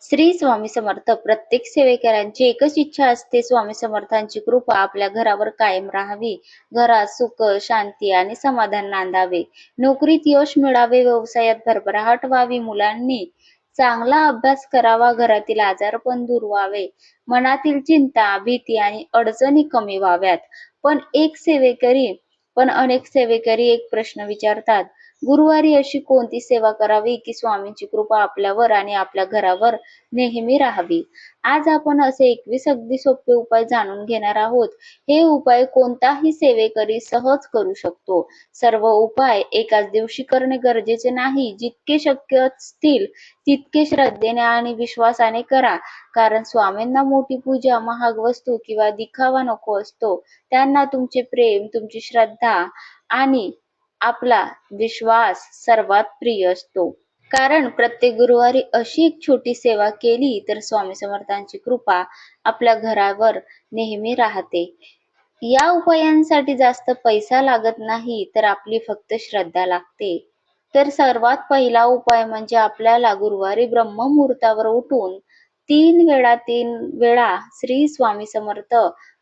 श्री स्वामी समर्थ. प्रत्येक सेवेकरांची एकच इच्छा असते, स्वामी समर्थांची कृपा आपल्या घरावर कायम राहावी. घरात सुख, शांती आणि समाधान नांदावे. नोकरीत यश मिळावे, व्यवसायात भरभराट व्हावी, मुलांनी चांगला अभ्यास करावा, घरातील आजारपण दूर व्हावे, मनातील चिंता, भीती आणि अडचणी कमी व्हाव्यात. पण अनेक सेवेकरी एक प्रश्न विचारतात, गुरुवारी अशी कोणती सेवा करावी की स्वामींची कृपा आपल्यावर आणि आपल्या घरावर नेहमी राहावी. आज आपण असे 21 अगदी सोपे उपाय जाणून घेणार आहोत. हे उपाय कोणताही सेवेकरी सहज करू शकतो. सर्व उपाय एकाच दिवशी करणे गरजेचे नाही. जितके शक्य असतील तितके श्रद्धेने आणि विश्वासाने करा. कारण स्वामींना मोठी पूजा, महाग वस्तू किंवा दिखावा नको असतो. त्यांना तुमचे प्रेम, तुमची श्रद्धा आणि आपला विश्वास सर्वात प्रिय असतो. कारण प्रत्येक गुरुवारी अशी एक छोटी सेवा केली तर स्वामी समर्थांची कृपा आपल्या घरावर नेहमी राहते. या उपायांसाठी जास्त पैसा लागत नाही, तर आपली फक्त श्रद्धा लागते. तर सर्वात पहिला उपाय म्हणजे आपल्याला गुरुवारी ब्रह्ममुहूर्तावर उठून 3 वेळा श्री स्वामी समर्थ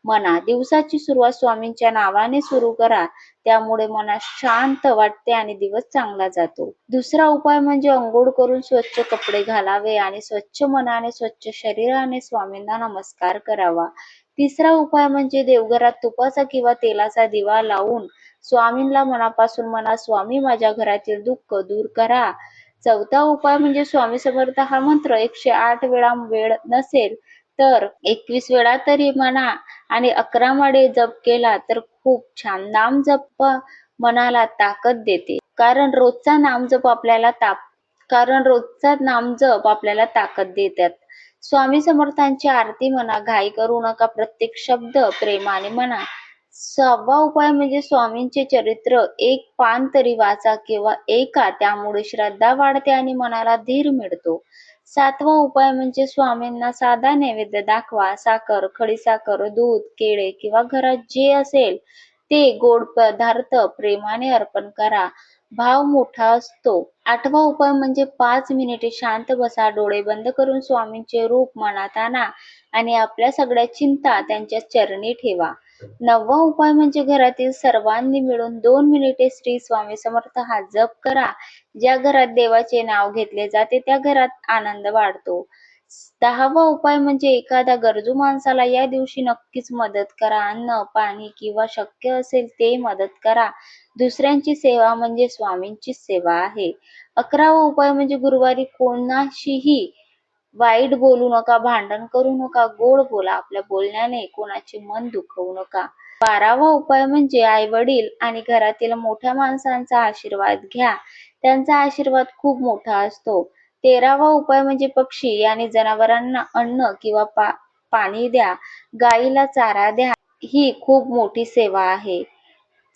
म्हणा. दिवसाची सुरुवात स्वामींच्या नावाने सुरू करा. त्यामुळे मनात शांत वाटते आणि दिवस चांगला जातो. दुसरा उपाय म्हणजे अंघोळ करून स्वच्छ कपडे घालावे आणि स्वच्छ मनाने, स्वच्छ शरीराने स्वामींना नमस्कार करावा. तिसरा उपाय म्हणजे देवघरात तुपाचा किंवा तेलाचा दिवा लावून स्वामींना मनापासून म्हणा, स्वामी माझ्या घरातील दुःख दूर करा. चौथा उपाय म्हणजे स्वामी समर्थ हा मंत्र 108 वेळा वेळ नसेल तर 21 वेळा तरी म्हणा आणि 11 माळे जप केला तर खूप छान. मनाला ताकद देते. रोजचा नामजप आपल्याला ताकद देतात. स्वामी समर्थांची आरती म्हणा, घाई करू नका, प्रत्येक शब्द प्रेमाने म्हणा. 6वा उपाय म्हणजे स्वामींचे चरित्र एक पान तरी वाचा किंवा ऐका. त्यामुळे श्रद्धा वाढते आणि मनाला धीर मिळतो. 7वा उपाय म्हणजे स्वामींना साधा नैवेद्य दाखवा. साखर, खडीसाखर, दूध, केळे किंवा घरात जे असेल ते गोड पदार्थ प्रेमाने अर्पण करा. भाव मोठा असतो. 8वा उपाय म्हणजे 5 मिनिटे शांत बसा, डोळे बंद करून स्वामींचे रूप मनात आणा आणि आपल्या सगळ्या चिंता त्यांच्या चरणी ठेवा. 9वा उपाय म्हणजे घरातील सर्वांनी मिळून 2 मिनिटे श्री स्वामी समर्थ हा जप करा. ज्या घरात देवाचे नाव घेतले जाते त्या घरात आनंद वाढतो. 10वा उपाय म्हणजे एखाद्या गरजू माणसाला या दिवशी नक्कीच मदत करा. अन्न, पाणी किंवा शक्य असेल ते मदत करा. दुसऱ्यांची सेवा म्हणजे स्वामींची सेवा आहे. 11वा उपाय म्हणजे गुरुवारी कोणाशीही वाईट बोलू नका, भांडण करू नका, गोड बोला. आपल्या बोलण्याने कोणाचे मन दुखवू नका. 12वा उपाय म्हणजे आई वडील आणि घरातील मोठ्या माणसांचा आशीर्वाद घ्या. त्यांचा आशीर्वाद खूप मोठा असतो. 13वा उपाय म्हणजे पक्षी आणि जनावरांना अन्न किंवा पाणी द्या. गाईला चारा द्या. ही खूप मोठी सेवा आहे.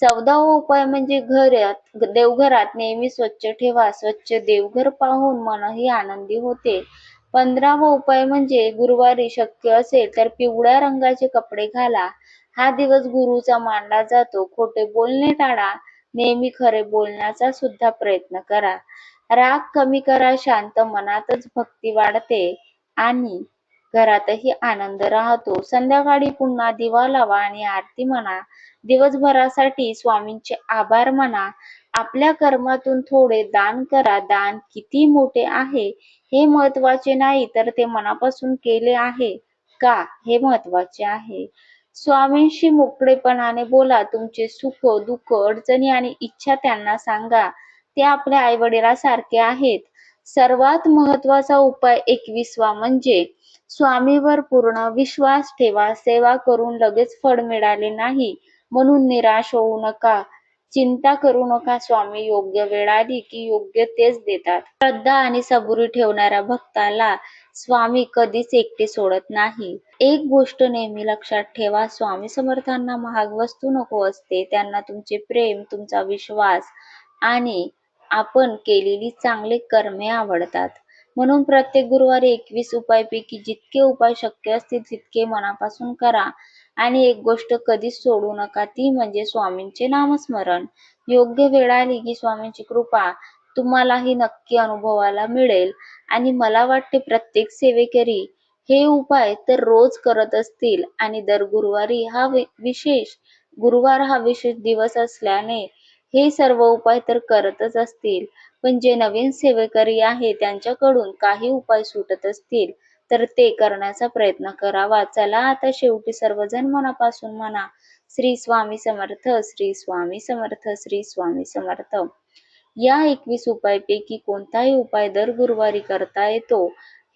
14वा उपाय म्हणजे देवघरात नेहमी स्वच्छ ठेवा. स्वच्छ देवघर पाहून मनही आनंदी होते. 15वा उपाय म्हणजे गुरुवारी शक्य असेल तर पिवळ्या रंगाचे कपडे घाला. हा दिवस गुरुचा मानला जातो. खोटे बोलणे टाळा. नेहमी खरे बोलण्याचा सुद्धा प्रयत्न करा. राग कमी करा. शांत मनातच भक्ती वाढते आणि घरातही आनंद राहतो. संध्याकाळी पुन्हा दिवा लावा आणि आरती म्हणा. दिवसभरासाठी स्वामींचे आभार माना. आपल्या कर्मातून थोडे दान करा. दान किती मोठे आहे हे महत्वाचे नाही, तर ते मनापासून केले आहे का हे महत्वाचे आहे. स्वामींशी मोकळेपणाने बोला. तुमचे सुख, दुःख, अडचणी आणि इच्छा त्यांना सांगा. ते आपल्या आईवडिलांसारखे आहेत. सर्वात महत्वाचा उपाय 21वा म्हणजे स्वामीवर पूर्ण विश्वास ठेवा. सेवा करून लगेच फळ मिळाले नाही म्हणून निराश होऊ नका. चिंता करू नका. स्वामी योग्य वेळ आली की योग्य तेच देतात. श्रद्धा आणि सबुरी ठेवणाऱ्या भक्ताला स्वामी कधीच एकटे सोडत नाही. एक गोष्ट नेहमी लक्षात ठेवा, स्वामी समर्थांना महाग वस्तू नको असते. त्यांना तुमचे प्रेम, तुमचा विश्वास आणि आपण केलेली चांगली कर्मे आवडतात. म्हणून प्रत्येक गुरुवारी 21 उपायापैकी जितके उपाय शक्य असतील तितके मनापासून करा. आणि एक गोष्ट कधीच सोडू नका, ती म्हणजे स्वामींचे नामस्मरण. योग्य वेळ आली की स्वामींची कृपा तुम्हालाही नक्की अनुभवायला मिळेल. आणि मला वाटते प्रत्येक सेवेकरी हे उपाय तर रोज करत असतील आणि दर गुरुवार हा विशेष दिवस असल्याने हे सर्व उपाय तर करतच असतील. पण जे नवीन सेवेकरी आहे त्यांच्याकडून काही उपाय सुटत असतील तर ते करण्याचा प्रयत्न करावा. चला आता शेवटी सर्वजण मनापासून म्हणा, श्री स्वामी समर्थ, श्री स्वामी समर्थ, श्री स्वामी समर्थ. या 21 उपायपैकी कोणताही उपाय दर गुरुवारी करता येतो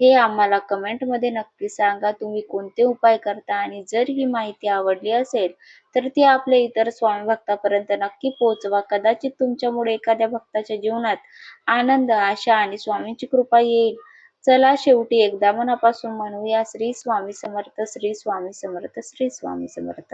हे आम्हाला कमेंटमध्ये नक्की सांगा. तुम्ही कोणते उपाय करता आणि जर ही माहिती आवडली असेल तर ती आपल्या इतर स्वामी भक्तापर्यंत नक्की पोहोचवा. कदाचित तुमच्यामुळे एखाद्या भक्ताच्या जीवनात आनंद, आशा आणि स्वामींची कृपा येईल. चला शेवटी एकदा मनापासून म्हणूया, श्री स्वामी समर्थ, श्री स्वामी समर्थ, श्री स्वामी समर्थ.